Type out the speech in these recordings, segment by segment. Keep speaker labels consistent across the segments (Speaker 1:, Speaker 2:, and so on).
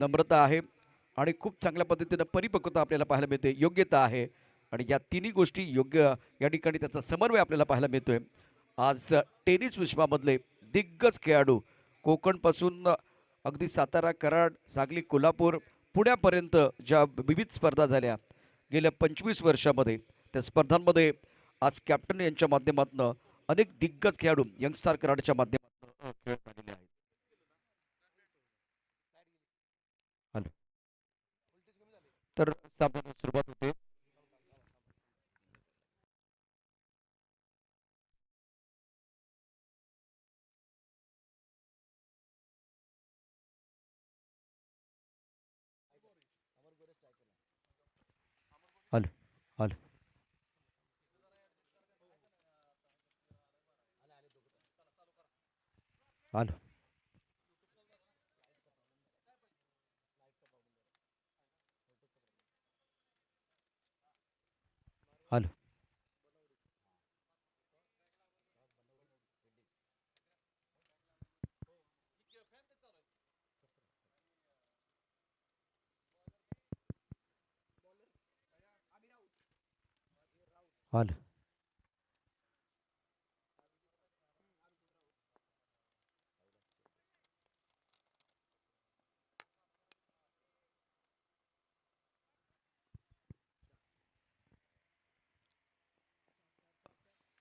Speaker 1: नम्रता आहे आणि खूप चांगल्या पद्धतीनं परिपक्वता आपल्याला पाहायला मिळते, योग्यता आहे आणि या तिन्ही गोष्टी योग्य या ठिकाणी त्याचा समन्वय आपल्याला पाहायला मिळतोय. आज टेनिस विश्वामधले दिग्गज खेळाडू कोकणपासून अगदी सातारा, कराड, सांगली, कोल्हापूर, पुण्यापर्यंत ज्या विविध स्पर्धा झाल्या गेल्या 25 वर्षामध्ये, त्या स्पर्धांमध्ये आज कॅप्टन यांच्या माध्यमातून अनेक दिग्गज खेळाडू यंगस्टार कराडच्या माध्यमातून खेळत आलेले आहेत. हॅलो. तर सामन्याला सुरुवात होते. Hello. Hello. Hello. Hello. Hello.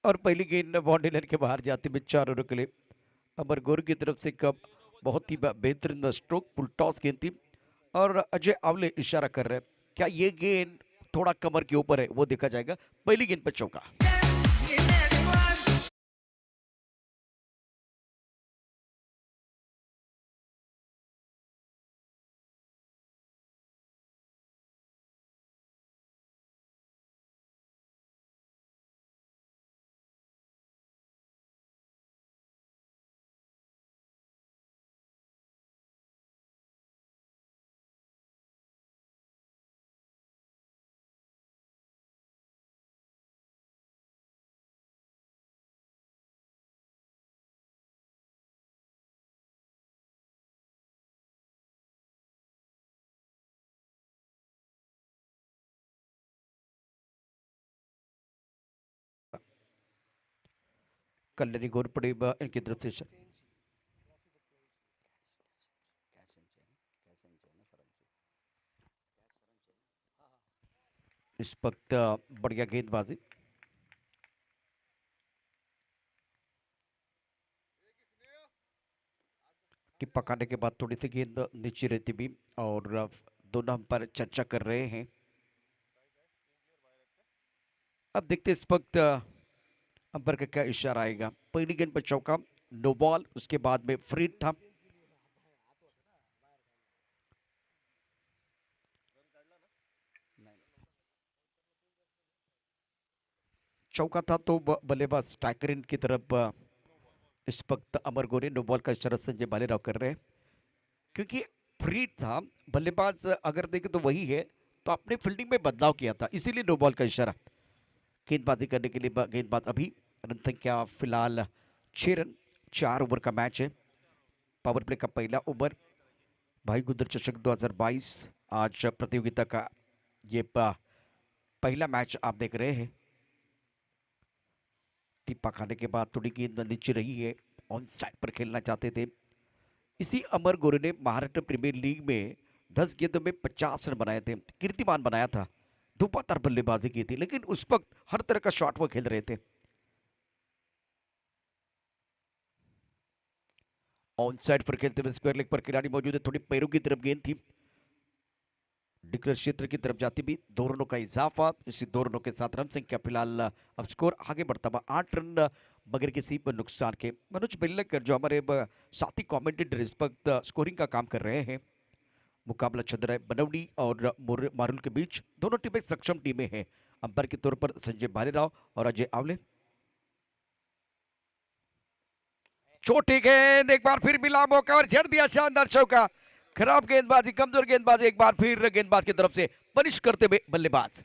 Speaker 1: और पहली गेंद बाउंड्री लाइन के बाहर जाते हुए 4 ओवर के लिए अमर गोर की तरफ से कब बहुत ही बेहतरीन स्ट्रोक फुल टॉस गेंद थी और अजय आवले इशारा कर रहे हैं, क्या ये गेंद थोड़ा कमर के ऊपर है, वो देखा जाएगा। पहली गेंद पर चौका। कल्याणी घोरपड़े इनकी तरफ से इस वक्त बढ़िया गेंदबाजी। टिप्पा खाने के बाद थोड़ी सी गेंद नीचे रहती भी और दोनों हम पर चर्चा कर रहे हैं। अब देखते इस वक्त अंपर का क्या इशारा आएगा। पहली गेंद पर चौका, नो बॉल, उसके बाद में फ्री था। चौका था तो बल्लेबाज स्ट्राइकर इन की तरफ इस वक्त अमर गोरे नो बॉल का इशारा संजय भालेराव कर रहे हैं, क्योंकि फ्री था। बल्लेबाज अगर देखें तो वही है, तो आपने फील्डिंग में बदलाव किया था, इसीलिए नो बॉल का इशारा। गेंदबाजी करने के लिए गेंदबाज अभी रन संख्या फिलहाल 6 रन, 4 ओवर का मैच है। पावर प्ले का पहला ओवर भाई गुदर चषक 2022 आज प्रतियोगिता का ये पहला मैच आप देख रहे हैं। टिप्पा खाने के बाद थोड़ी गेंद नीचे रही है, ऑन साइड पर खेलना चाहते थे। इसी अमर गोरे ने महाराष्ट्र प्रीमियर लीग में 10 गेंदों में 50 रन बनाए थे, कीर्तिमान बनाया था। धुपाधार बल्लेबाजी की थी, लेकिन उस वक्त हर तरह का शॉट वो खेल रहे थे। ऑन साइड पर खेलते हुए स्क्वायर लेग पर खिलाड़ी मौजूद है, थोड़ी पैरों की तरफ गेंद थी, डिक्लेयर क्षेत्र की तरफ जाती भी। 2 रनों का इजाफा, इसी 2 रनों के साथ रन संख्या फिलहाल अब स्कोर आगे बढ़ता हुआ 8 रन बगैर किसी नुकसान के। मनोज बेल्लेकर जो हमारे साथी कमेंटेटर इस वक्त स्कोरिंग का काम कर रहे हैं। मुकाबला चल रहा है बनवडी और मारुल के बीच, दोनों टीमें सक्षम टीमें हैं। अंपायर के तौर पर संजय भालेराव और अजय आवले। छोटी गेंद, एक बार फिर मिला मौका और जड़ दिया शानदार चौका। खराब गेंदबाजी, कमजोर गेंदबाजी, एक बार फिर गेंदबाज की तरफ से पनिश करते हुए बल्लेबाज।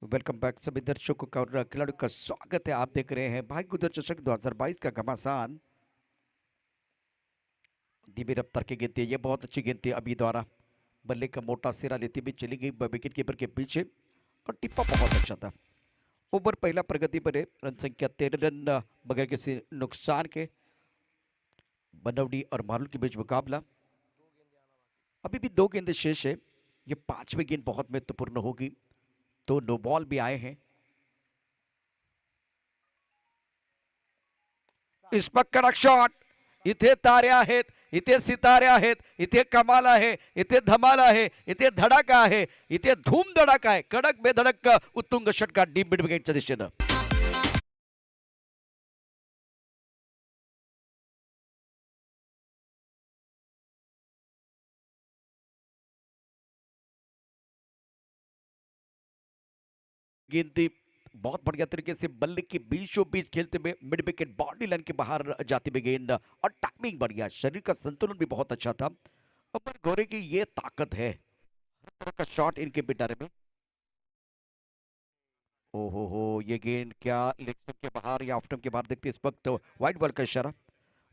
Speaker 1: वेलकम बैक सभी दर्शकों का और खिलाड़ियों का स्वागत है। आप देख रहे हैं भाई गुजर चषक 2022 का घमासान। धीमी रफ्तार की गेंद थी, ये बहुत अच्छी गेंद थी अभी द्वारा। बल्ले का मोटा सिरा लेती हुई चली गई विकेट कीपर के पीछे और टिप्पा बहुत अच्छा था। ओवर पहला प्रगति पर है, रन संख्या 13 रन बगैर किसी नुकसान के। बनवडी और मारुल के बीच मुकाबला, अभी भी 2 गेंदें शेष है। ये 5वीं गेंद बहुत महत्वपूर्ण होगी। तो नो बॉल भी आए हैं। इस पर कडक शॉट, इथे तारे आहेत, इथे सितारे आहेत, इथे कमाल आहे, इथे धमाल आहे, इथे धडाका आहे, इथे धूम धडाका आहे, कडक बेधडक उत्तुंग षटकार डीप मिड विकेटच्या दिशेनं. गेंद बहुत बढ़िया तरीके से बल्ले के बीचों बीच खेलते हुए मिड विकेट बाउंड्री लाइन के बाहर जाती हुई गेंद और टाइमिंग बढ़िया, शरीर का संतुलन भी बहुत अच्छा था। अमर गौरे की ये ताकत है, हर तरह का शॉट इनके पिटारे में। ओहो हो, ये गेंद क्या लेग स्टंप के बाहर या ऑफ स्टंप के बाहर देखते इस वक्त व्हाइट बॉल का इशारा।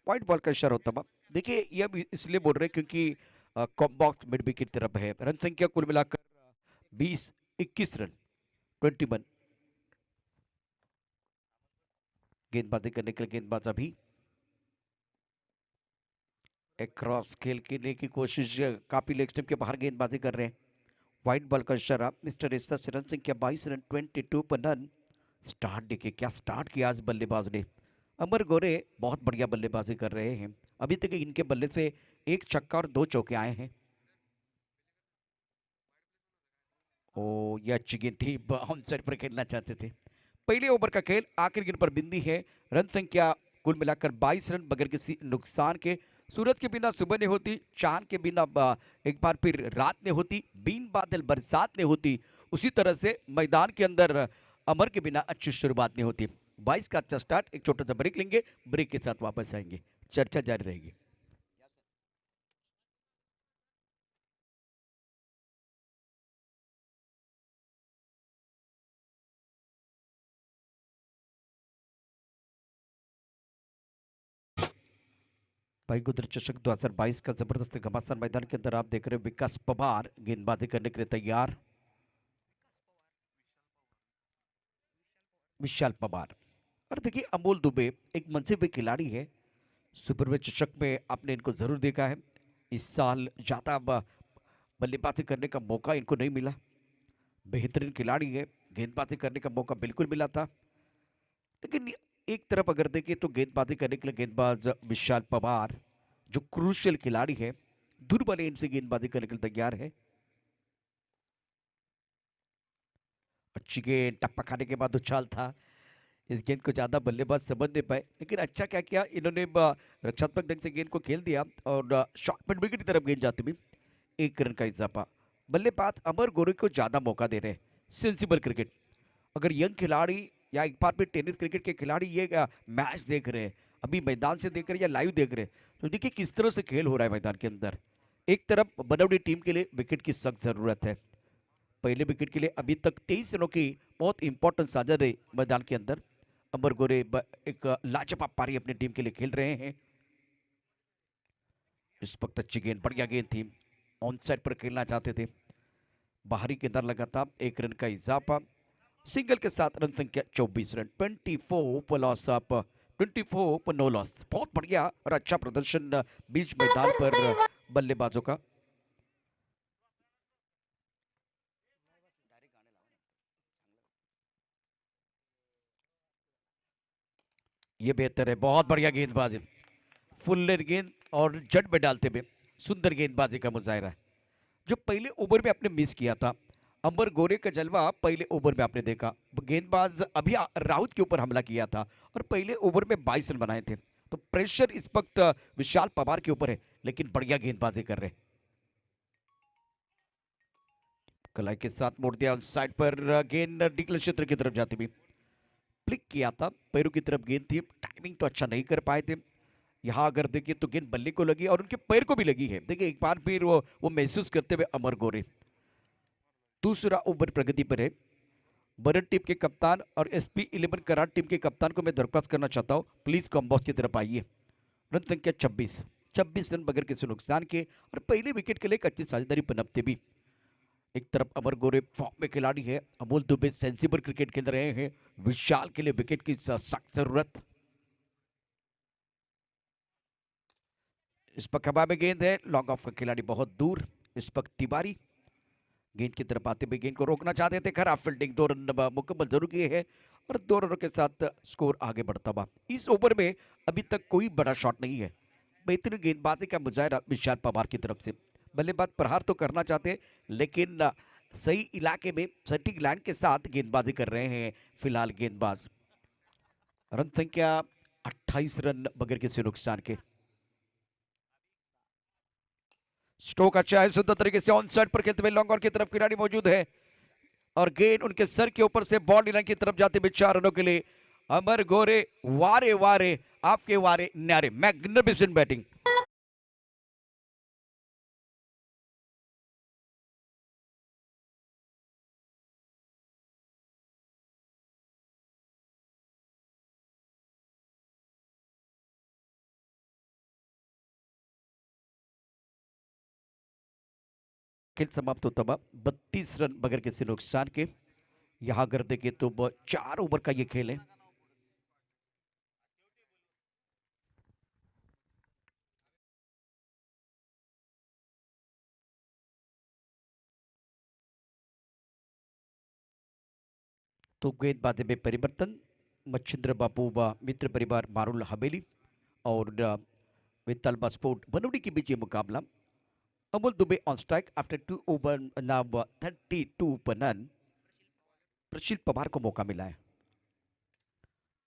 Speaker 1: व्हाइट बॉल का इशारा होता है। देखिए ये अब इसलिए बोल रहे हैं क्योंकि कॉम्बॉक्स मिड विकेट की तरफ है। रन संख्या कुल मिलाकर 20-21 रन, 21। गेंदबाजी करने के लिए गेंदबाज अभी एक क्रॉस खेल खेलने की कोशिश, काफी लेग स्टंप के बाहर गेंदबाजी कर रहे हैं। व्हाइट बॉल का इशारा। मिस्टर एसा से रन संख्या 22 रन, 22 पर रन। स्टार्ट देखिए, क्या स्टार्ट किया आज बल्लेबाज ने। अमर गोरे बहुत बढ़िया बल्लेबाजी कर रहे हैं। अभी तक इनके बल्ले से 1 छक्का और 2 चौके आए हैं। ओ, यह अच्छी गेंद थी, हम सर पर खेलना चाहते थे। पहले ओवर का खेल आखिरी गेंद पर बिंदी है। रन संख्या कुल मिलाकर 22 रन बगैर किसी नुकसान के। सूरज के बिना सुबह नहीं होती, चांद के बिना एक बार फिर रात नहीं होती, बीन बादल बरसात नहीं होती। उसी तरह से मैदान के अंदर अमर के बिना अच्छी शुरुआत नहीं होती। 22 का अच्छा स्टार्ट। एक छोटा सा ब्रेक लेंगे, ब्रेक के साथ वापस आएंगे, चर्चा जारी रहेगी। भाई गुजर चषक 2022 का जबरदस्त घमासान मैदान के अंदर आप देख रहे हैं विकास पवार गेंदबाजी करने के लिए तैयार। विशाल पवार और देखिए अमोल दुबे एक मनसूबे खिलाड़ी है। सुपर में चषक में आपने इनको जरूर देखा है। इस साल ज्यादा बल्लेबाजी करने का मौका इनको नहीं मिला। बेहतरीन खिलाड़ी है, गेंदबाजी करने का मौका बिल्कुल मिला था। लेकिन एक तरफ अगर देखें तो गेंदबाजी करने के लिए गेंदबाज विशाल पवार जो क्रूशियल खिलाड़ी है, दुर्बल इनसे गेंदबाजी करने के लिए तैयार है। अच्छी गेंद, टप्पा खाने के बाद उछाल था। इस गेंद को ज्यादा बल्लेबाज समझ नहीं पाए, लेकिन अच्छा क्या किया इन्होंने, रक्षात्मक ढंग से गेंद को खेल दिया और शॉर्ट मिड विकेट की तरफ गेंद जाती हुई 1 रन का इजाफा। बल्लेबाज अमर गोरे को ज्यादा मौका दे रहे हैं। Sensible cricket. अगर यंग खिलाड़ी या एक बार फिर टेनिस क्रिकेट के खिलाड़ी ये मैच देख रहे हैं, अभी मैदान से देख रहे हैं या लाइव देख रहे हैं, तो देखिए किस तरह से खेल हो रहा है मैदान के अंदर। एक तरफ बनवटी टीम के लिए विकेट की सख्त जरूरत है। पहले विकेट के लिए अभी तक 23 रनों की बहुत इंपॉर्टेंट साझा रही मैदान के अंदर। अमर गोरे एक लाजवाब पारी अपनी टीम के लिए खेल रहे हैं। इस वक्त अच्छी गेंद, बढ़िया गेंद थी, ऑन साइड पर खेलना चाहते थे। बाहरी के अंदर लगा था, 1 रन का इजाफा। सिंगल के साथ रन संख्या 24 रन, 24 पर लॉस अप, 24 पर नो लॉस। बहुत बढ़िया और अच्छा प्रदर्शन बीच मैदान पर बल्लेबाजों का। ये बेहतर है, बहुत बढ़िया गेंदबाजी, फुल लेंथ गेंद और जड़ में डालते हुए सुंदर गेंदबाजी का मुजाहरा है। जो पहले ओवर में आपने मिस किया था, अंबर गोरे का जलवा पहले ओवर में आपने देखा। गेंदबाज अभी राउत के ऊपर हमला किया था और पहले ओवर में 22 रन बनाए थे। तो प्रेशर इस वक्त विशाल पवार के ऊपर है, लेकिन बढ़िया गेंदबाजी कर रहे हैं। कलाई के साथ मोड़ दिया साइड पर, गेंद निकल क्षेत्र की तरफ जाती हुई फ्लिक किया था, पैरों की तरफ गेंद थी। टाइमिंग तो अच्छा नहीं कर पाए थे। यहाँ अगर देखिए तो गेंद बल्ले को लगी और उनके पैर को भी लगी है। देखिए एक बार फिर वो महसूस करते हुए अमर गोरे। दूसरा ओवर प्रगति पर है। बरन टीम के कप्तान और SP11 करार टीम के कप्तान को मैं दरख्वास्त करना चाहता हूँ, प्लीज कॉम्बॉक्स की तरफ आइए। रन संख्या 26, 26 रन बगैर किसी नुकसान के, और पहले विकेट के लिए एक अच्छी साझेदारी पनपते भी। एक तरफ अमर गोरे फॉर्म में खिलाड़ी है, अमोल दुबे सेंसिबल क्रिकेट खेल रहे हैं, विशाल के लिए विकेट की सख्त जरूरत। इस पक हवा में गेंद है, लॉन्ग ऑफ का खिलाड़ी बहुत दूर। इस पक तिवारी गेंद की तरफ आते हुए गेंद को रोकना चाहते थे, खराब फील्डिंग, 2 रन मुकम्मल जरूर किए हैं और 2 रनों के साथ स्कोर आगे बढ़ता हुआ। इस ओवर में अभी तक कोई बड़ा शॉट नहीं है। बेहतरीन गेंदबाजी का मुजाहरा विशाल पवार की तरफ से। बल्लेबाज प्रहार तो करना चाहते, लेकिन सही इलाके में सटीक लाइन के साथ गेंदबाजी कर रहे हैं फिलहाल गेंदबाज। रन संख्या 28 रन बगैर किसी नुकसान के। स्ट्रोक अच्छा है, सुंदर तरीके से ऑन साइड पर खेलते हुए लॉन्ग ऑन की तरफ खिलाड़ी मौजूद है और गेंद उनके सर के ऊपर से बॉल लाइन की तरफ जाते हुए 4 रनों के लिए। अमर गोरे वारे वारे आपके वारे न्यारे, मैग्निफिसेंट बैटिंग। खेल समाप्त होता हुआ 32 रन बगैर किसी नुकसान के। यहां अगर देखें तो 4 ओवर का ये खेल है। तो गेंदबाजी में परिवर्तन, मच्छिंद्र बापू व मित्र परिवार मारुल हवेली और वितलबा स्पोर्ट बनवड़ी के बीच ये मुकाबला। Amol Dubey on strike after 2 over now 32 पर रन। प्रशील पवार को मौका मिला है।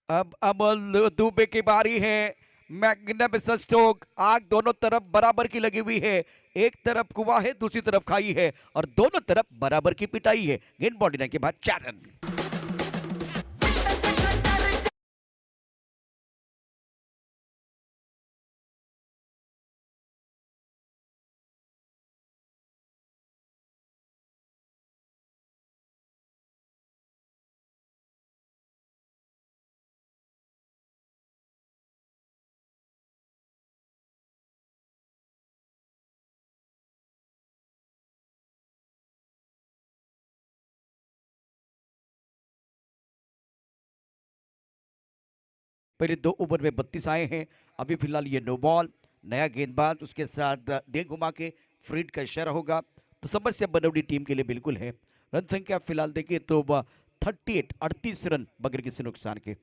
Speaker 1: अब अमोल दुबे की बारी है। मैग्निफिसेंट स्ट्रोक, आग दोनों तरफ बराबर की लगी हुई है। एक तरफ कुआं है, दूसरी तरफ खाई है और दोनों तरफ बराबर की पिटाई है। गेंद बॉडी लाइन के बाद 4 रन। पहले 2 ओवर में 32 आए हैं। अभी फिलहाल ये नो बॉल। नया गेंदबाज उसके साथ दे घुमा के फ्रीड का इशारा होगा, तो समस्या बनवडी टीम के लिए बिल्कुल है। रन संख्या फिलहाल देखिए तो 38, 38 रन बगैर किसी नुकसान के।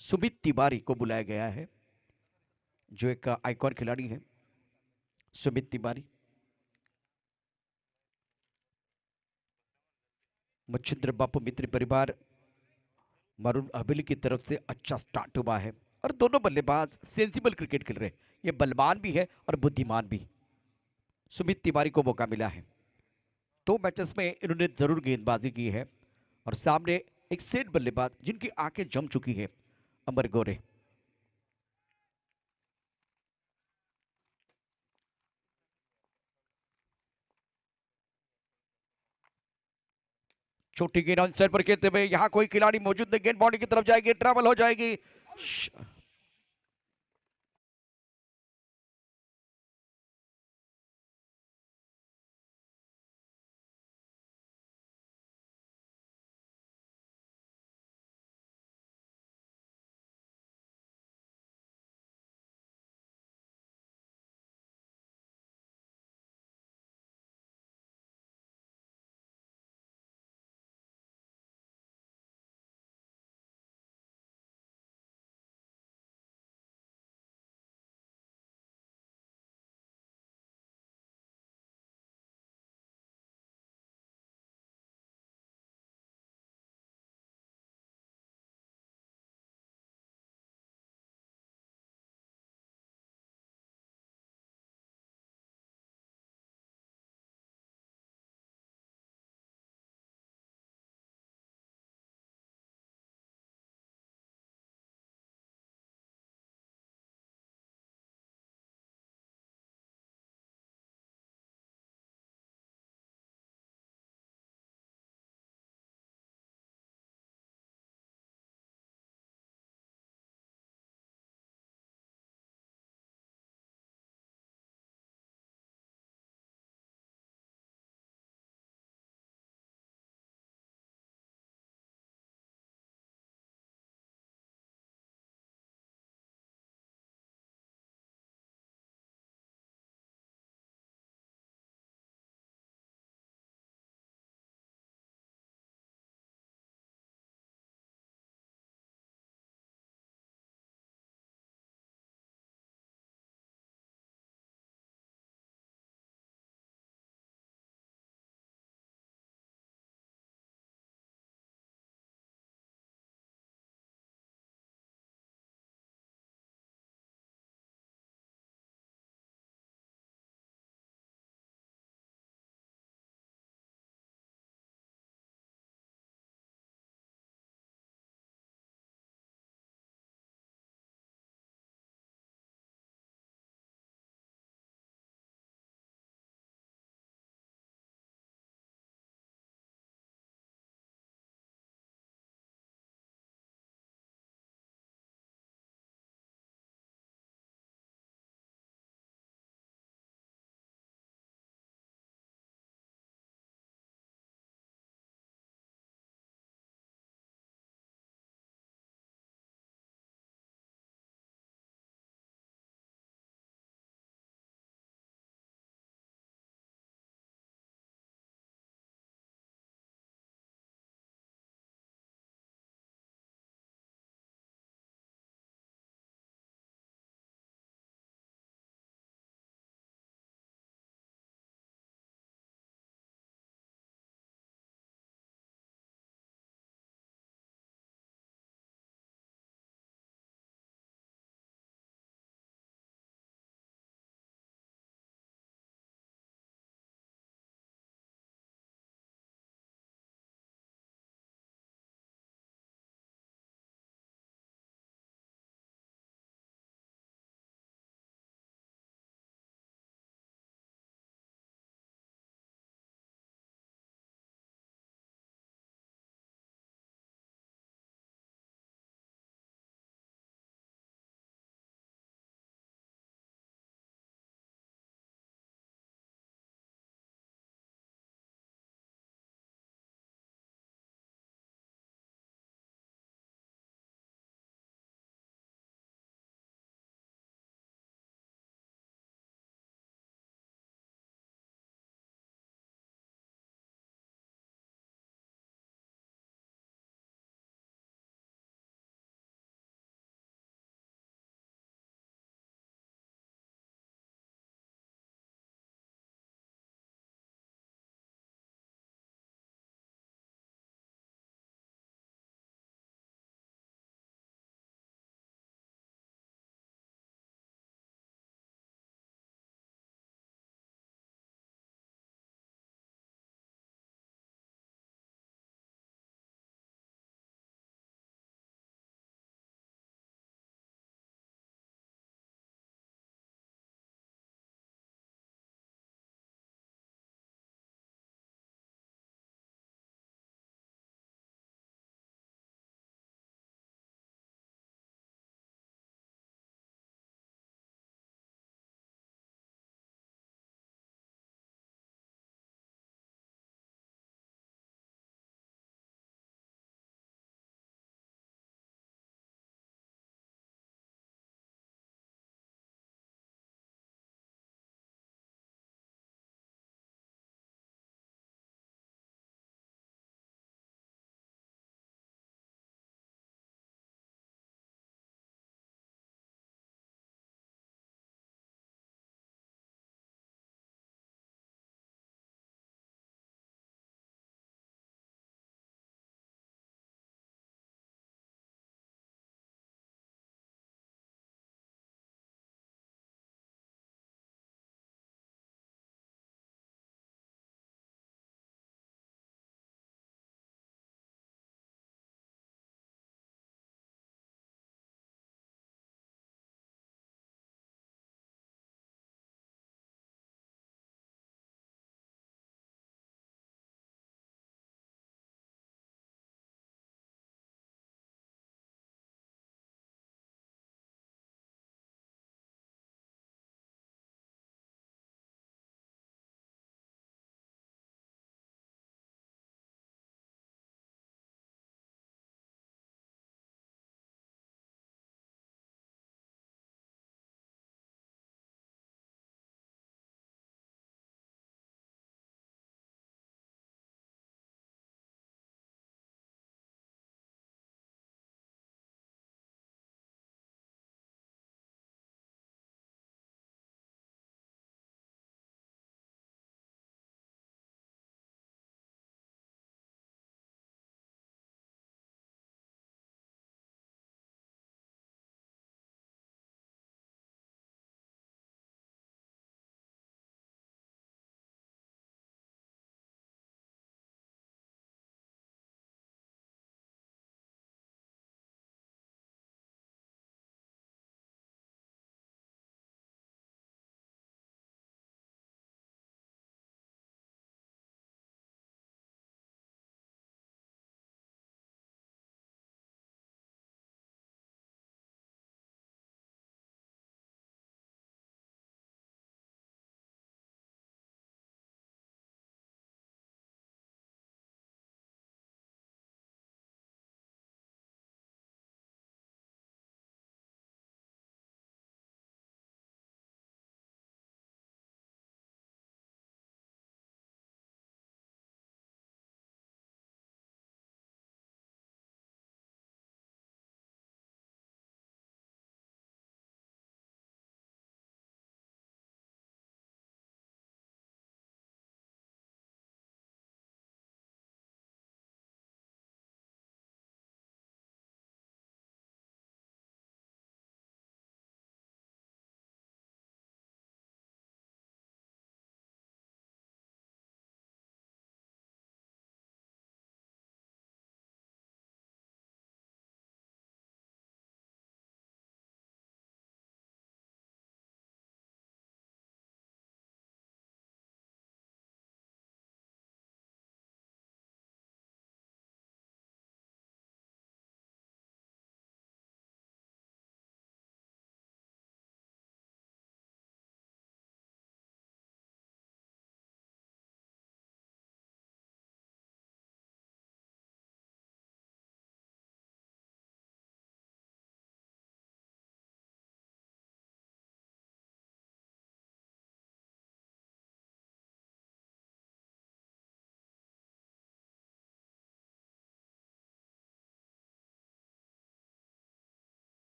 Speaker 1: सुमित तिवारी को बुलाया गया है, जो एक आइकॉन खिलाड़ी है। सुमित तिवारी मच्छिंद्र बापू मित्र परिवार मरुण हवेली की तरफ से अच्छा स्टार्ट हुआ है और दोनों बल्लेबाज सेंसिबल क्रिकेट खेल रहे हैं। ये बलवान भी है और बुद्धिमान भी। सुमित तिवारी को मौका मिला है। 2 मैचेस में इन्होंने जरूर गेंदबाजी की है और सामने एक सेठ बल्लेबाज जिनकी आंखें जम चुकी है, अमर गोरे। छोटी गेंद ऑन साइड पर खेलते हुए, यहां कोई खिलाड़ी मौजूद नहीं, गेंद बॉडी की तरफ जाएगी, ट्रैवल हो जाएगी।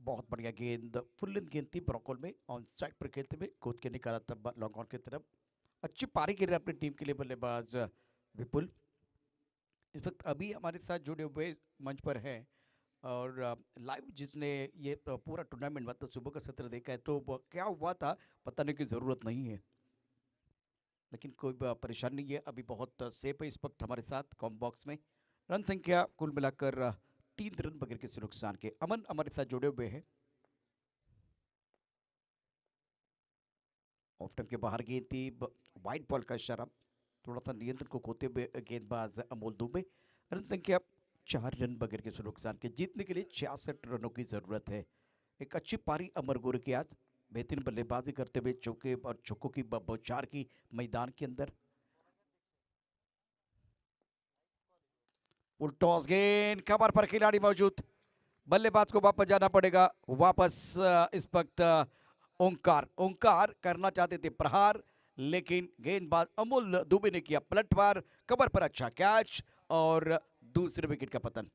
Speaker 1: बहुत बढ़िया गेंद, फुल लेंथ गेंद थी, ब्रॉकॉल में ऑन साइड पर खेलते हुए कूद के निकाला था लॉन्ग ऑन की तरफ। अच्छी पारी खेल रहे हैं अपनी टीम के लिए बल्लेबाज विपुल। इस वक्त अभी हमारे साथ जुड़े हुए मंच पर हैं और लाइव जिसने ये पूरा टूर्नामेंट मतलब सुबह का सत्र देखा है, तो क्या हुआ था बताने की ज़रूरत नहीं है, लेकिन कोई परेशानी नहीं है। अभी बहुत सेफ है इस वक्त हमारे साथ कॉम बॉक्स में। रन संख्या कुल मिलाकर 3 रन बगैर किसी नुकसान के। अमन हमारे साथ जुड़े हुए हैं। ऑफ स्टंप के बाहर गेंद थी, वाइट बॉल का इशारा, थोड़ा सा नियंत्रण को खोते हुए गेंदबाज अमोल दुबे। रन संख्या 4 रन बगैर किसी नुकसान के। जीतने के लिए 66 रनों की जरूरत है। एक अच्छी पारी अमर गोरे की आज, बेहतरीन बल्लेबाजी करते हुए चौके और चौकों की बौछार की मैदान के अंदर। टॉस गेंद, कवर पर खिलाड़ी मौजूद, बल्लेबाज को वापस जाना पड़ेगा। वापस इस वक्त ओंकार ओंकार करना चाहते थे प्रहार, लेकिन गेंदबाज अमोल दुबे ने किया पलटवार, कवर पर अच्छा कैच और दूसरे विकेट का पतन।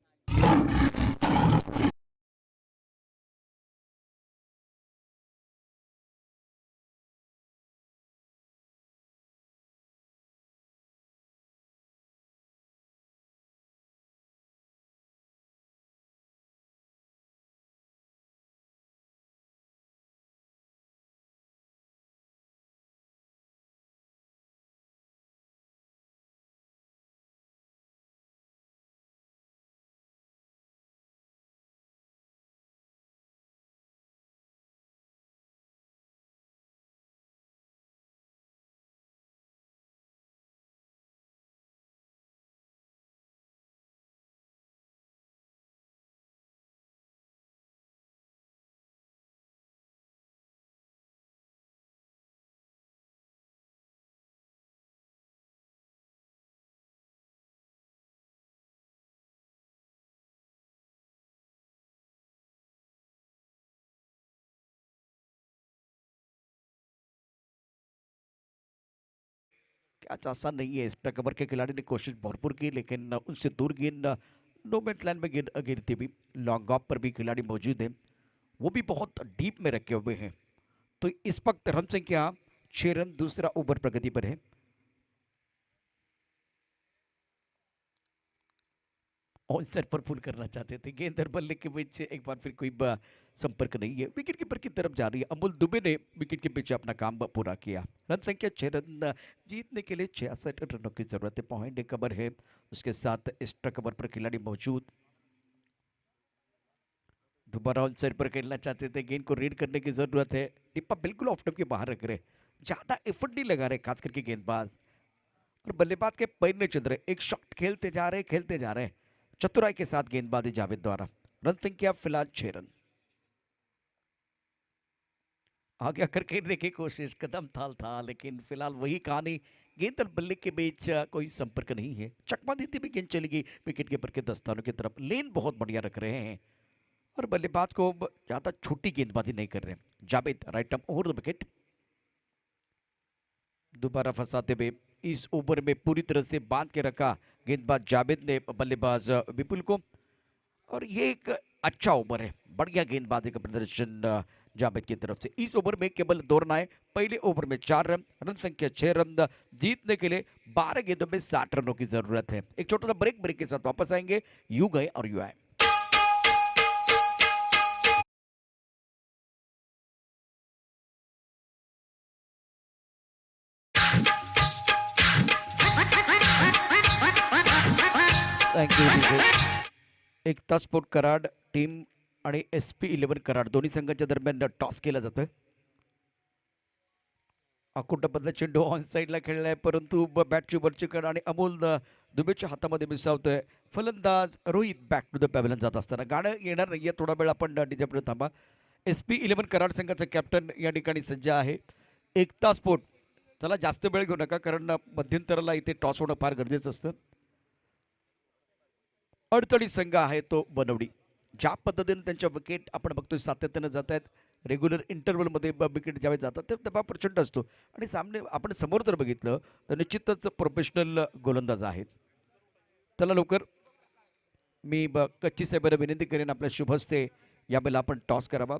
Speaker 1: कैच आसान नहीं है, इसमें कवर के खिलाड़ी ने कोशिश भरपूर की, लेकिन उनसे दूर गेंद नो बैट लाइन में गिरती भी। लॉन्ग ऑफ पर भी खिलाड़ी मौजूद है, वो भी बहुत डीप में रखे हुए हैं। तो इस वक्त रन संख्या 6 रन, दूसरा ओवर प्रगति पर है। और सर पर पुल करना चाहते थे, गेंद और बल्ले के बीच एक बार फिर कोई संपर्क नहीं है। विकेट कीपर की तरफ जा रही है, अमोल दुबे ने विकेट के पीछे अपना काम पूरा किया। रन संख्या 6 रन, जीतने के लिए 66 रनों की जरूरत है। पॉइंट कवर है, उसके साथ एक्स्ट्रा कवर पर खिलाड़ी मौजूद। दोबारा ऑन साइड पर खेलना चाहते थे, गेंद को रीड करने की जरूरत है। टिप्पा बिल्कुल ऑफ स्टंप के बाहर रख रहे, ज्यादा एफर्ट नहीं लगा रहे, खास करके गेंदबाज और बल्लेबाज के पैर नहीं चल रहे। एक शॉट खेलते जा रहे, खेलते जा रहे, चतुराई के साथ गेंदबाजी जावेद द्वारा। रन संख्या फिलहाल 6 रन। आगे आकर खेलने की कोशिश, कदम थाल था, लेकिन फिलहाल वही कहानी, गेंद और बल्ले के बीच कोई संपर्क नहीं है। चकमा देती भी गेंद चली गई विकेट कीपर के दस्तानों की तरफ। लेन बहुत बढ़िया रख रहे हैं और बल्लेबाज को ज्यादा छोटी गेंदबाजी नहीं कर रहे। Javed right arm over the wicket, दोबारा फंसाते हुए इस ओवर में पूरी तरह से बांध के रखा गेंदबाज जावेद ने बल्लेबाज विपुल को। और ये एक अच्छा ओवर है, बढ़िया गेंदबाजी का प्रदर्शन जावेद की तरफ से। इस ओवर में केवल 2 रन आए, पहले ओवर में 4 रन। रन संख्या 6 रन, जीतने के लिए 12 गेंदों में 60 रनों की जरूरत है। एक छोटा सा ब्रेक के साथ वापस आएंगे। यू गए और यू आए। Thank you. Ekta sport Karad team आणि SP11 कराड दोन्ही संघांच्या दरम्यान टॉस केला जातोय। अकुटबद्ध चेंडू ऑन साईडला खेळलाय, परंतु बॅटची वरची कड आणि अमोल दुबेच्या हातामध्ये मिसावतोय। फलंदाज Rohit back to the pavilion जात असताना गाणं येणार नाहीये, थोडा वेळ आपण डीजे थांबा। SP11 कराड संघाचा कॅप्टन या ठिकाणी सज्ज आहे। एकता स्पोर्ट, चला जास्त वेळ घेऊ नका, कारण मध्यंतराला इथे टॉस होणं फार गरजेचं असतं। अडचणी संघ आहे तो बनवडी, ज्या पद्धतीने त्यांच्या विकेट आपण बघतोय सातत्यानं जात आहेत, रेग्युलर इंटरव्हलमध्ये विकेट ज्यावेळी जातात ते दबाव प्रचंड असतो आणि सामने आपण समोर जर बघितलं तर निश्चितच प्रोफेशनल गोलंदाज आहेत। चला लवकर मी कच्ची साहेबांना विनंती करेन आपल्या शुभ हस्ते यावेळेला आपण टॉस करावा.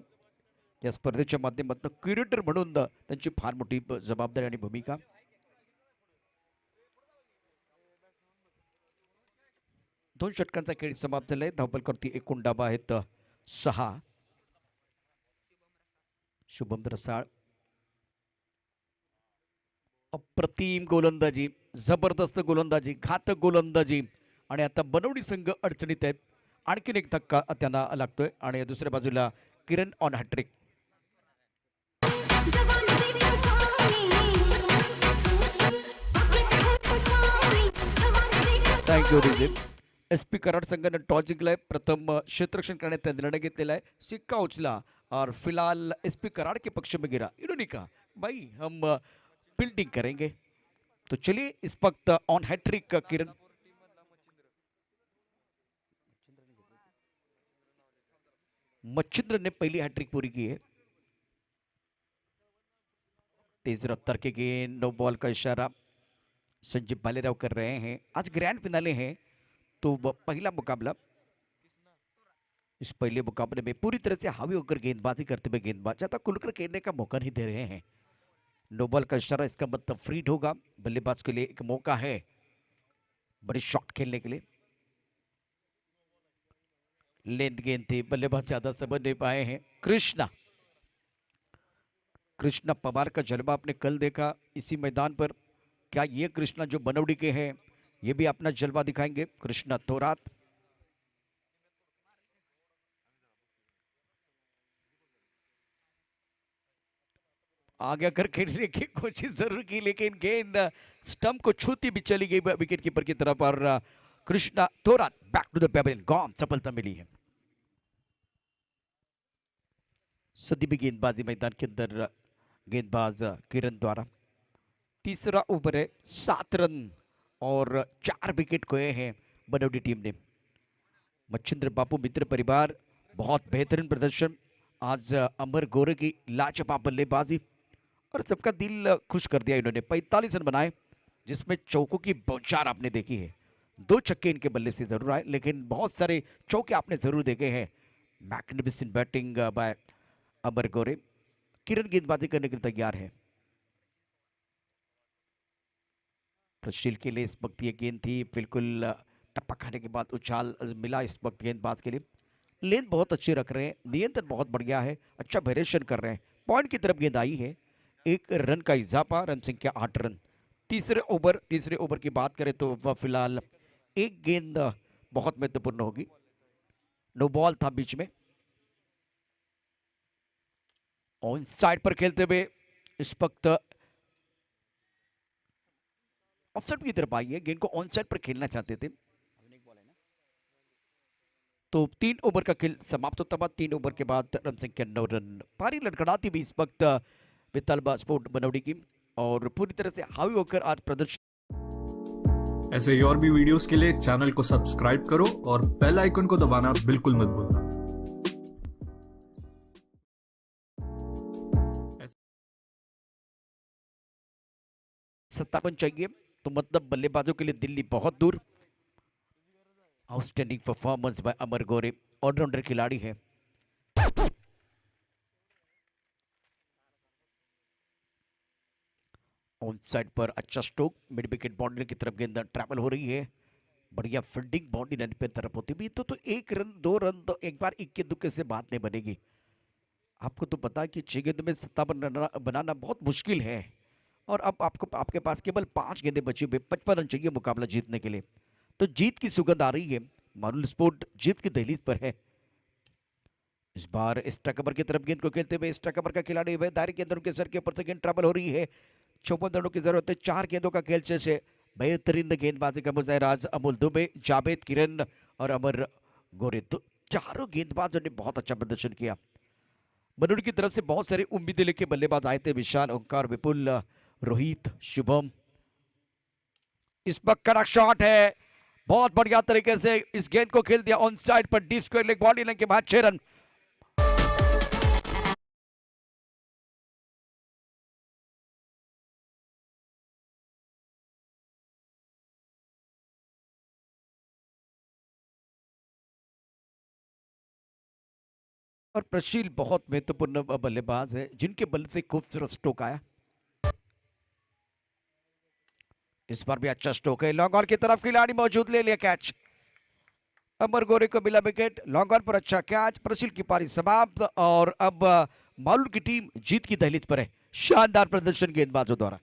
Speaker 1: या स्पर्धेच्या माध्यमातून क्युरेटर म्हणून त्यांची फार मोठी जबाबदारी आणि भूमिका. दोन षटकांचा खेळ समाप्त झालाय. धावपल करती एकूण डाबा आहेत 6. शुभम रसाळ अप्रतिम गोलंदाजी, जबरदस्त गोलंदाजी, घातक गोलंदाजी आणि आता बनवडी संघ अडचणीत आहेत. आणखीन एक धक्का त्यांना लागतोय आणि दुसऱ्या बाजूला Kiran on hat-trick. Thank you Rijit. S P Karad संघाने टॉस जिंकलाय. प्रथम क्षेत्ररक्षण करण्याचा निर्णय घेतलेला है. सिक्का उचला और फिलहाल एस पी कराड़ के पक्ष में गिरा. इन्होंने कहा भाई हम फील्डिंग करेंगे. तो चलिए इस वक्त ऑन हैट्रिक किरण. मच्छिंद्र ने पहली हैट्रिक पूरी की है. तेज रफ्तार के गेंद, नो बॉल का इशारा संजीव भालेराव कर रहे हैं. आज ग्रैंड फिनाले है तो पहला मुकाबला. इस पहले मुकाबले में पूरी तरह से हावी होकर गेंदबाजी करते हुए गेंदबाज ज्यादा खुलकर खेलने का मौका नहीं दे रहे हैं. नो बॉल का इशारा, इसका मतलब फ्रीड होगा. बल्लेबाज के लिए एक मौका है बड़ी शॉट खेलने के लिए. लेंथ गेंद थी, बल्लेबाज ज्यादा समझ नहीं पाए हैं. कृष्णा कृष्णा पवार का जलवा आपने कल देखा इसी मैदान पर. क्या ये कृष्णा जो बनवड़ी के हैं ये भी अपना जलवा दिखाएंगे? कृष्णा थोरात. आगे कर खेलने की कोशिश जरूर की लेकिन गेंद स्टंप को छूती भी चली गई विकेट कीपर की तरफ. और Krishna Thorat back to the pavilion. Gone, सफलता मिली है. सदी भी गेंदबाजी मैदान के अंदर गेंदबाज किरण द्वारा. तीसरा ओवर है, 7 रन और 4 विकेट खोए हैं बनवटी टीम ने. मच्छिंद्र बापू मित्र परिवार बहुत बेहतरीन प्रदर्शन. आज अमर गोरे की लाजवाब बल्लेबाजी और सबका दिल खुश कर दिया इन्होंने. 45 रन बनाए जिसमें चौकों की बौछार आपने देखी है. 2 छक्के इनके बल्ले से जरूर आए लेकिन बहुत सारे चौके आपने जरूर देखे हैं. मैग्निफिसेंट बैटिंग बाय अमर गोरे. किरण गेंदबाजी करने के लिए तैयार है. प्रशील के लिए इस वक्त ये गेंद थी बिल्कुल टप्पा खाने के बाद उछाल मिला इस वक्त गेंदबाज के लिए. लेंथ बहुत अच्छी रख रहे हैं, नियंत्रण बहुत बढ़िया है, अच्छा वेरिएशन कर रहे हैं. पॉइंट की तरफ गेंद आई है. 1 रन का इजाफा, रन संख्या 8 रन. तीसरे ओवर की बात करें तो वह फिलहाल एक गेंद बहुत महत्वपूर्ण होगी. नो बॉल था बीच में. ऑन साइड पर खेलते हुए इस वक्त ऑफसाइड की तरफ आई है. गेंद को ऑन साइड पर खेलना चाहते थे तो 3 ओवर का खेल समाप्त होता हुआ. 3 ओवर के बाद रन संख्या 9 रन. पारी लड़खड़ाती भी इस वक्त वितालबा स्पोर्ट बनवड़ी की और पूरी तरह से हावी होकर आज प्रदर्शन.
Speaker 2: ऐसे ही और भी वीडियोस के लिए चैनल को सब्सक्राइब करो और बेल आइकन को दबाना बिल्कुल मत भूलना.
Speaker 1: सत्तावन चाहिए तो मतलब बल्लेबाजों के लिए दिल्ली बहुत दूर. Outstanding performance by Amar Gore, allrounder खिलाड़ी है. ऑन साइड पर अच्छा स्ट्रोक, मिड विकेट बाउंड्री की तरफ गेंद ट्रैवल हो रही है. बढ़िया फील्डिंग बाउंड्री लाइन पे तरफ होती भी तो 1 रन 2 रन तो एक बार इक्के दुक्के से बात नहीं बनेगी. आपको तो पता है कि 6 गेंद में 57 रन बनाना बहुत मुश्किल है और अब आपको आपके पास केवल 5 गेंदें बची हुई. 55 रन चाहिए मुकाबला जीतने के लिए. तो जीत की सुगंध आ रही है. मारुल स्पोर्ट जीत की दहलीज पर है. इस बार एक्स्ट्रा कवर की तरफ गेंद को खेलते हुए एक्स्ट्रा कवर का खिलाड़ी हुए दायरे के अंदर उनके सर के ऊपर से गेंद ट्रैवल हो रही है. 54 रनों की जरूरत है. 4 गेंदों का खेल से बेहतरीन गेंदबाजी का मुजाहरा अमोल दुबे, जावेद, किरण और अमर गोरे. तो चारों गेंदबाजों ने बहुत अच्छा प्रदर्शन किया. बनूड़ की तरफ से बहुत सारी उम्मीदें लेके बल्लेबाज आए थे. विशाल, ओंकार, विपुल, रोहित, शुभम. इस पर कड़क शॉट है. बहुत बढ़िया तरीके से इस गेंद को खेल दिया ऑन साइड पर deep square leg body line के बाद 6 रन. और प्रशील बहुत महत्वपूर्ण बल्लेबाज है जिनके बल्ले से खूबसूरत स्ट्रोक आया। इस बार भी अच्छा स्ट्रोक है, लॉन्ग ऑन की तरफ खिलाड़ी मौजूद, ले लिया कैच। अमर गोरे को मिला विकेट, लॉन्ग ऑन पर अच्छा कैच। प्रशील की पारी समाप्त और अब मालूर की टीम जीत की दहलीज पर है। शानदार प्रदर्शन गेंदबाजों द्वारा।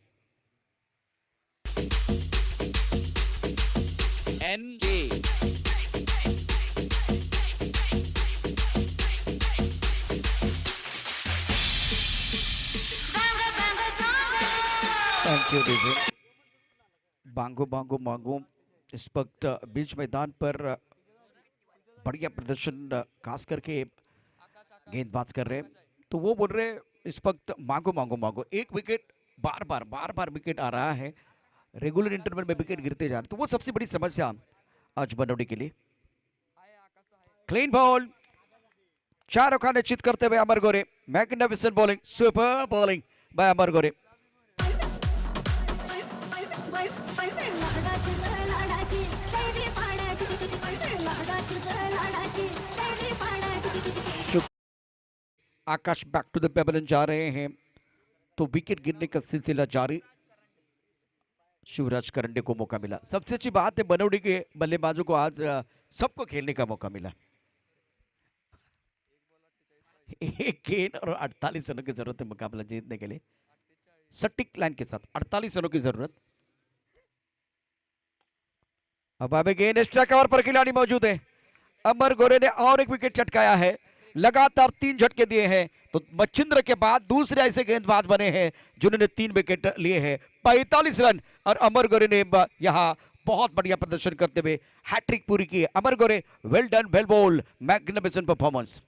Speaker 3: NK
Speaker 1: thank you DJ. Bango Bango मांगो इस वक्त बीच मैदान पर बढ़िया प्रदर्शन खास करके गेंदबाज कर रहे हैं, तो वो बोल रहे हैं इस वक्त मांगो मांगो मांगो। एक विकेट बार बार विकेट आ रहा है, रेगुलर इंटरवल में विकेट गिरते जा रहे, तो वो सबसे बड़ी समस्या आज बनौटी के लिए। क्लीन बॉल, 4 रन निश्चित करते हुए Amar Gore. Magnificent bowling, super bowling by Amar Gore. Akash back to the pavilion जा रहे हैं, तो विकेट गिरने का सिलसिला जारी। शिवराज करंडे को मौका मिला। सबसे अच्छी बात है बनौटी के बल्लेबाजों को आज सबको खेलने का मौका मिला। एक गेंद और 48 रनों की जरूरत है मुकाबला जीतने के लिए। सटीक लाइन के साथ 48 रनों की जरूरत। अब अभी गेंद एक्स्ट्रा कवर पर खिलाड़ी मौजूद है। अमर गोरे ने और एक विकेट चटकाया है, लगातार 3 झटके दिए हैं, तो मच्छिंद्र के बाद दूसरे ऐसे गेंदबाज बने हैं जिन्होंने 3 विकेट लिए हैं। 45 रन और अमर गोरे ने यहां बहुत बढ़िया प्रदर्शन करते हुए हैट्रिक पूरी की है। अमर गोरे, well done, well ball, magnificent performance.